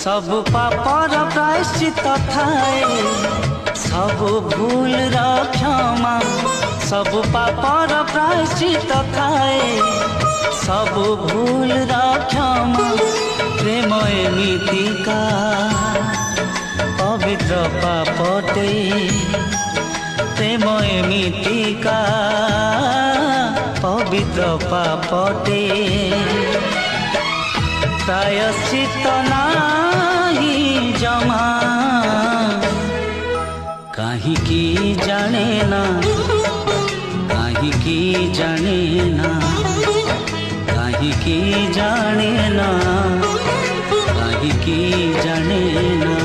सब पापर प्रायश्चित थाए सब भूल क्षमा सब पापर प्रायश्चित थाए सब भूल क्षमा प्रेम एमितिका पवित्र पापटे प्रेम एमितिका पवित्र पापटे प्रायश्चित नाही जमा काहिकी जाने ना काहिकी जाने ना काहिकी जाने ना काहिकी जाने ना।